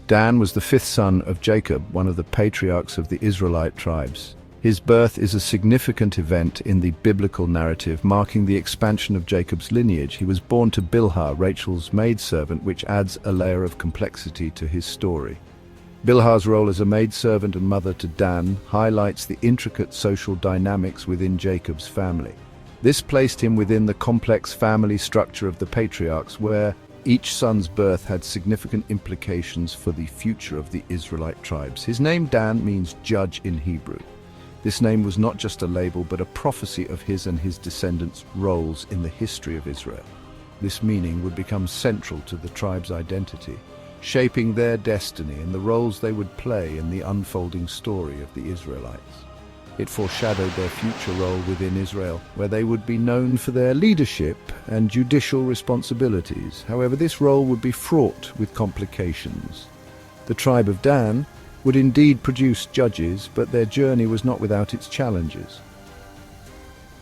Dan was the fifth son of Jacob, one of the patriarchs of the Israelite tribes. His birth is a significant event in the biblical narrative, marking the expansion of Jacob's lineage. He was born to Bilhah, Rachel's maidservant, which adds a layer of complexity to his story. Bilhah's role as a maidservant and mother to Dan highlights the intricate social dynamics within Jacob's family. This placed him within the complex family structure of the patriarchs, where each son's birth had significant implications for the future of the Israelite tribes. His name Dan means judge in Hebrew. This name was not just a label, but a prophecy of his and his descendants' roles in the history of Israel. This meaning would become central to the tribe's identity, shaping their destiny and the roles they would play in the unfolding story of the Israelites. It foreshadowed their future role within Israel, where they would be known for their leadership and judicial responsibilities. However, this role would be fraught with complications. The tribe of Dan would indeed produce judges, but their journey was not without its challenges.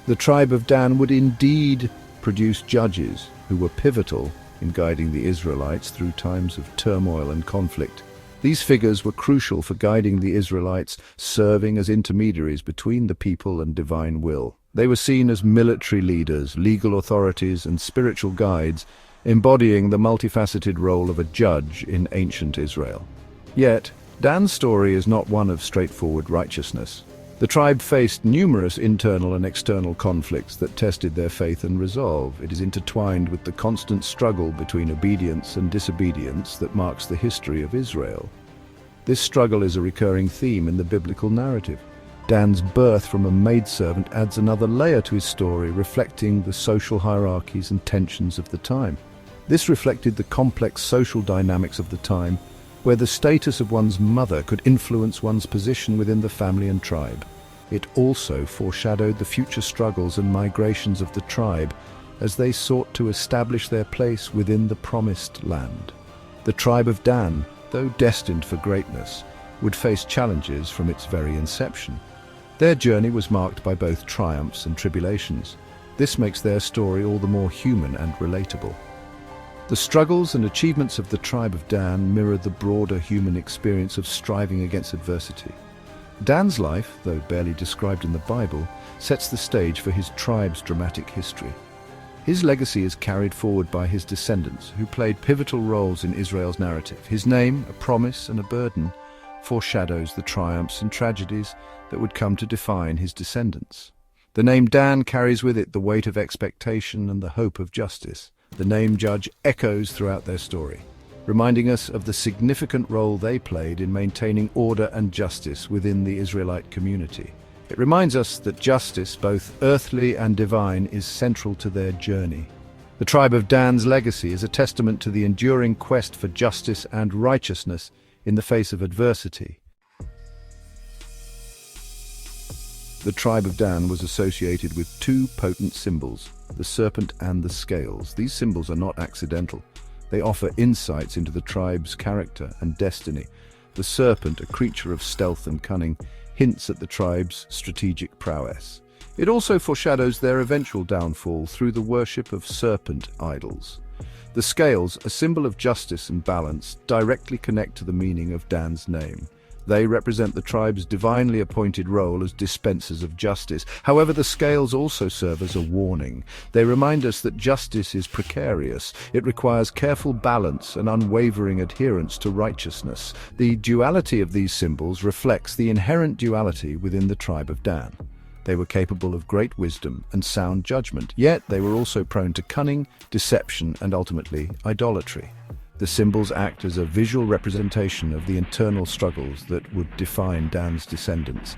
The tribe of Dan would indeed produce judges who were pivotal in guiding the Israelites through times of turmoil and conflict. These figures were crucial for guiding the Israelites, serving as intermediaries between the people and divine will. They were seen as military leaders, legal authorities, and spiritual guides, embodying the multifaceted role of a judge in ancient Israel. Yet, Dan's story is not one of straightforward righteousness. The tribe faced numerous internal and external conflicts that tested their faith and resolve. It is intertwined with the constant struggle between obedience and disobedience that marks the history of Israel. This struggle is a recurring theme in the biblical narrative. Dan's birth from a maidservant adds another layer to his story, reflecting the social hierarchies and tensions of the time. This reflected the complex social dynamics of the time, where the status of one's mother could influence one's position within the family and tribe. It also foreshadowed the future struggles and migrations of the tribe as they sought to establish their place within the promised land. The tribe of Dan, though destined for greatness, would face challenges from its very inception. Their journey was marked by both triumphs and tribulations. This makes their story all the more human and relatable. The struggles and achievements of the tribe of Dan mirror the broader human experience of striving against adversity. Dan's life, though barely described in the Bible, sets the stage for his tribe's dramatic history. His legacy is carried forward by his descendants, who played pivotal roles in Israel's narrative. His name, a promise and a burden, foreshadows the triumphs and tragedies that would come to define his descendants. The name Dan carries with it the weight of expectation and the hope of justice. The name Judge echoes throughout their story, reminding us of the significant role they played in maintaining order and justice within the Israelite community. It reminds us that justice, both earthly and divine, is central to their journey. The tribe of Dan's legacy is a testament to the enduring quest for justice and righteousness in the face of adversity. The tribe of Dan was associated with two potent symbols, the serpent and the scales. These symbols are not accidental. They offer insights into the tribe's character and destiny. The serpent, a creature of stealth and cunning, hints at the tribe's strategic prowess. It also foreshadows their eventual downfall through the worship of serpent idols. The scales, a symbol of justice and balance, directly connect to the meaning of Dan's name. They represent the tribe's divinely appointed role as dispensers of justice. However, the scales also serve as a warning. They remind us that justice is precarious. It requires careful balance and unwavering adherence to righteousness. The duality of these symbols reflects the inherent duality within the tribe of Dan. They were capable of great wisdom and sound judgment, yet they were also prone to cunning, deception, and ultimately idolatry. The symbols act as a visual representation of the internal struggles that would define Dan's descendants.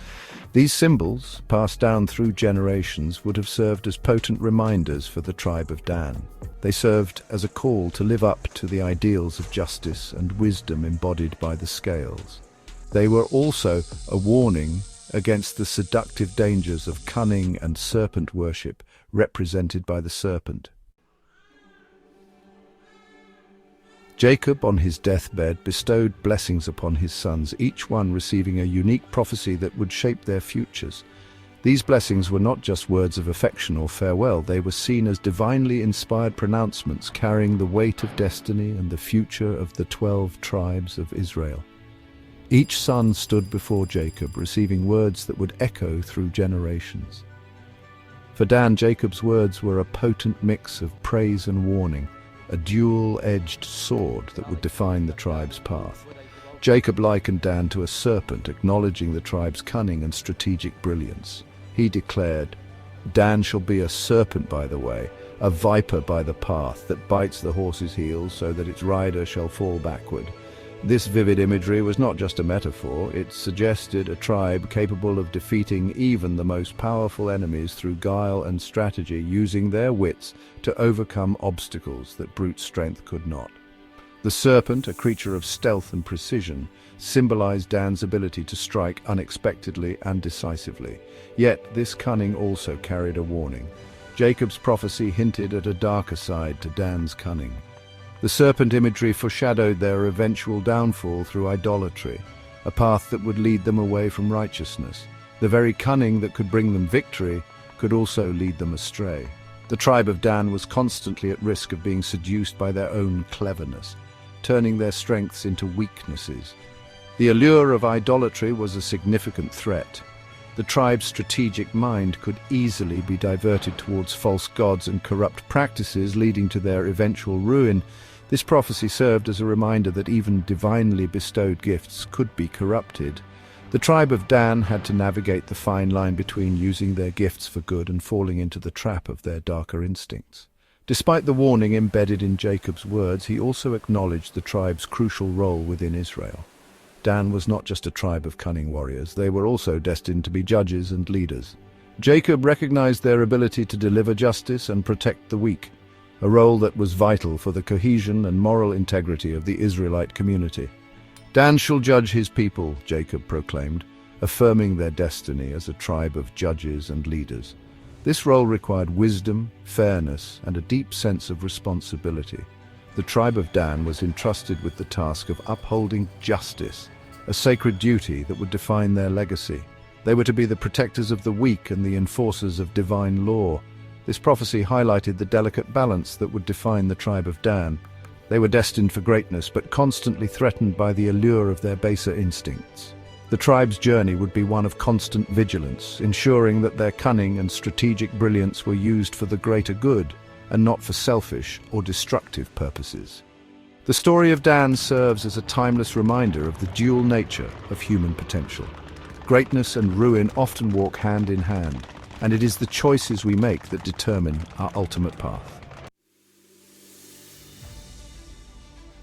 These symbols, passed down through generations, would have served as potent reminders for the tribe of Dan. They served as a call to live up to the ideals of justice and wisdom embodied by the scales. They were also a warning against the seductive dangers of cunning and serpent worship represented by the serpent. Jacob, on his deathbed, bestowed blessings upon his sons, each one receiving a unique prophecy that would shape their futures. These blessings were not just words of affection or farewell, they were seen as divinely inspired pronouncements carrying the weight of destiny and the future of the 12 tribes of Israel. Each son stood before Jacob, receiving words that would echo through generations. For Dan, Jacob's words were a potent mix of praise and warning, a dual-edged sword that would define the tribe's path. Jacob likened Dan to a serpent, acknowledging the tribe's cunning and strategic brilliance. He declared, "Dan shall be a serpent by the way, a viper by the path that bites the horse's heels so that its rider shall fall backward." This vivid imagery was not just a metaphor, it suggested a tribe capable of defeating even the most powerful enemies through guile and strategy, using their wits to overcome obstacles that brute strength could not. The serpent, a creature of stealth and precision, symbolized Dan's ability to strike unexpectedly and decisively. Yet this cunning also carried a warning. Jacob's prophecy hinted at a darker side to Dan's cunning. The serpent imagery foreshadowed their eventual downfall through idolatry, a path that would lead them away from righteousness. The very cunning that could bring them victory could also lead them astray. The tribe of Dan was constantly at risk of being seduced by their own cleverness, turning their strengths into weaknesses. The allure of idolatry was a significant threat. The tribe's strategic mind could easily be diverted towards false gods and corrupt practices, leading to their eventual ruin. This prophecy served as a reminder that even divinely bestowed gifts could be corrupted. The tribe of Dan had to navigate the fine line between using their gifts for good and falling into the trap of their darker instincts. Despite the warning embedded in Jacob's words, he also acknowledged the tribe's crucial role within Israel. Dan was not just a tribe of cunning warriors, they were also destined to be judges and leaders. Jacob recognized their ability to deliver justice and protect the weak, a role that was vital for the cohesion and moral integrity of the Israelite community. Dan shall judge his people, Jacob proclaimed, affirming their destiny as a tribe of judges and leaders. This role required wisdom, fairness, and a deep sense of responsibility. The tribe of Dan was entrusted with the task of upholding justice, a sacred duty that would define their legacy. They were to be the protectors of the weak and the enforcers of divine law. This prophecy highlighted the delicate balance that would define the tribe of Dan. They were destined for greatness, but constantly threatened by the allure of their baser instincts. The tribe's journey would be one of constant vigilance, ensuring that their cunning and strategic brilliance were used for the greater good and not for selfish or destructive purposes. The story of Dan serves as a timeless reminder of the dual nature of human potential. Greatness and ruin often walk hand in hand, and it is the choices we make that determine our ultimate path.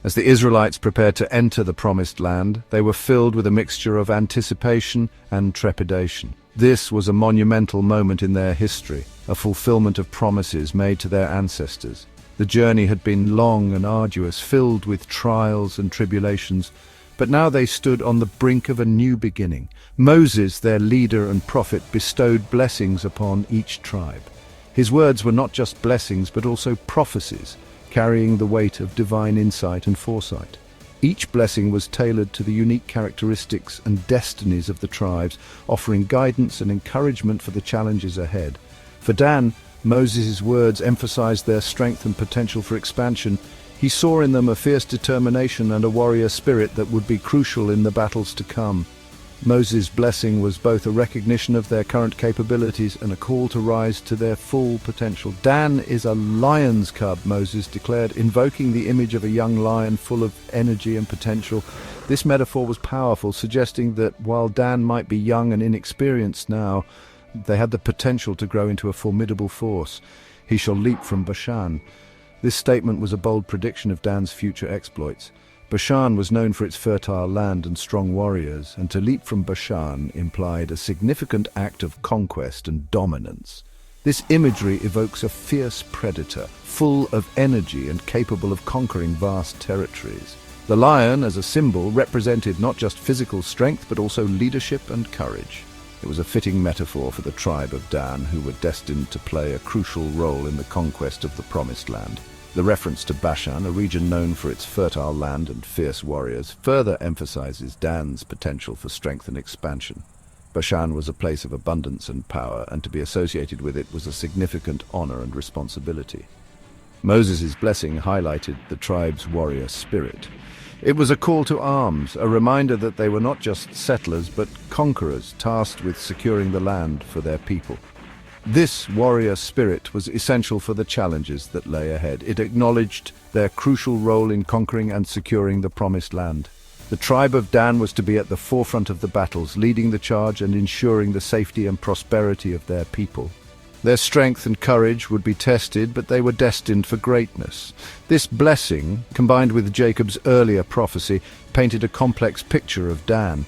As the Israelites prepared to enter the Promised Land, they were filled with a mixture of anticipation and trepidation. This was a monumental moment in their history, a fulfillment of promises made to their ancestors. The journey had been long and arduous, filled with trials and tribulations, but now they stood on the brink of a new beginning. Moses, their leader and prophet, bestowed blessings upon each tribe. His words were not just blessings, but also prophecies, carrying the weight of divine insight and foresight. Each blessing was tailored to the unique characteristics and destinies of the tribes, offering guidance and encouragement for the challenges ahead. For Dan, Moses' words emphasized their strength and potential for expansion. He saw in them a fierce determination and a warrior spirit that would be crucial in the battles to come. Moses' blessing was both a recognition of their current capabilities and a call to rise to their full potential. Dan is a lion's cub, Moses declared, invoking the image of a young lion full of energy and potential. This metaphor was powerful, suggesting that while Dan might be young and inexperienced now, they had the potential to grow into a formidable force. He shall leap from Bashan. This statement was a bold prediction of Dan's future exploits. Bashan was known for its fertile land and strong warriors, and to leap from Bashan implied a significant act of conquest and dominance. This imagery evokes a fierce predator, full of energy and capable of conquering vast territories. The lion, as a symbol, represented not just physical strength but also leadership and courage. It was a fitting metaphor for the tribe of Dan, who were destined to play a crucial role in the conquest of the Promised Land. The reference to Bashan, a region known for its fertile land and fierce warriors, further emphasizes Dan's potential for strength and expansion. Bashan was a place of abundance and power, and to be associated with it was a significant honor and responsibility. Moses' blessing highlighted the tribe's warrior spirit. It was a call to arms, a reminder that they were not just settlers but conquerors tasked with securing the land for their people. This warrior spirit was essential for the challenges that lay ahead. It acknowledged their crucial role in conquering and securing the promised land. The tribe of Dan was to be at the forefront of the battles, leading the charge and ensuring the safety and prosperity of their people. Their strength and courage would be tested, but they were destined for greatness. This blessing, combined with Jacob's earlier prophecy, painted a complex picture of Dan.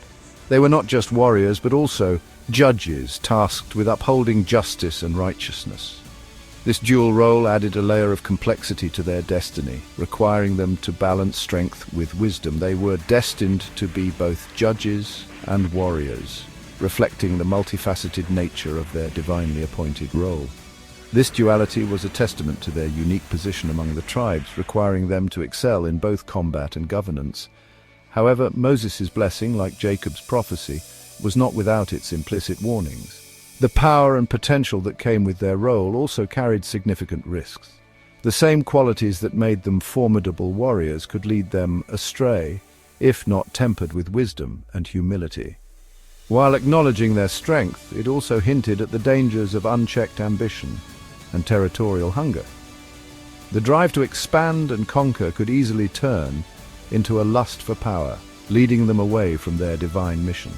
They were not just warriors, but also judges tasked with upholding justice and righteousness. This dual role added a layer of complexity to their destiny, requiring them to balance strength with wisdom. They were destined to be both judges and warriors, reflecting the multifaceted nature of their divinely appointed role. This duality was a testament to their unique position among the tribes, requiring them to excel in both combat and governance. However, Moses' blessing, like Jacob's prophecy, was not without its implicit warnings. The power and potential that came with their role also carried significant risks. The same qualities that made them formidable warriors could lead them astray, if not tempered with wisdom and humility. While acknowledging their strength, it also hinted at the dangers of unchecked ambition and territorial hunger. The drive to expand and conquer could easily turn into a lust for power, leading them away from their divine mission.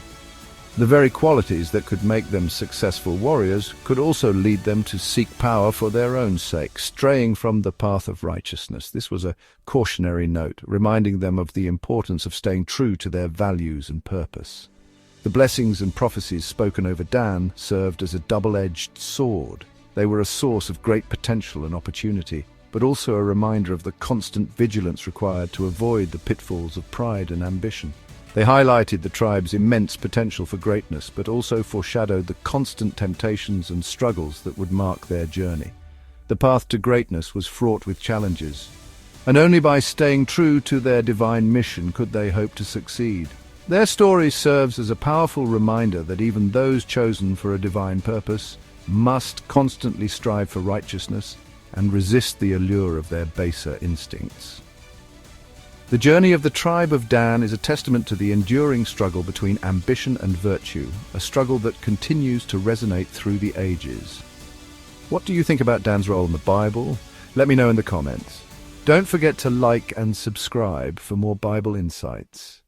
The very qualities that could make them successful warriors could also lead them to seek power for their own sake, straying from the path of righteousness. This was a cautionary note, reminding them of the importance of staying true to their values and purpose. The blessings and prophecies spoken over Dan served as a double-edged sword. They were a source of great potential and opportunity, but also a reminder of the constant vigilance required to avoid the pitfalls of pride and ambition. They highlighted the tribe's immense potential for greatness, but also foreshadowed the constant temptations and struggles that would mark their journey. The path to greatness was fraught with challenges, and only by staying true to their divine mission could they hope to succeed. Their story serves as a powerful reminder that even those chosen for a divine purpose must constantly strive for righteousness and resist the allure of their baser instincts. The journey of the tribe of Dan is a testament to the enduring struggle between ambition and virtue, a struggle that continues to resonate through the ages. What do you think about Dan's role in the Bible? Let me know in the comments. Don't forget to like and subscribe for more Bible insights.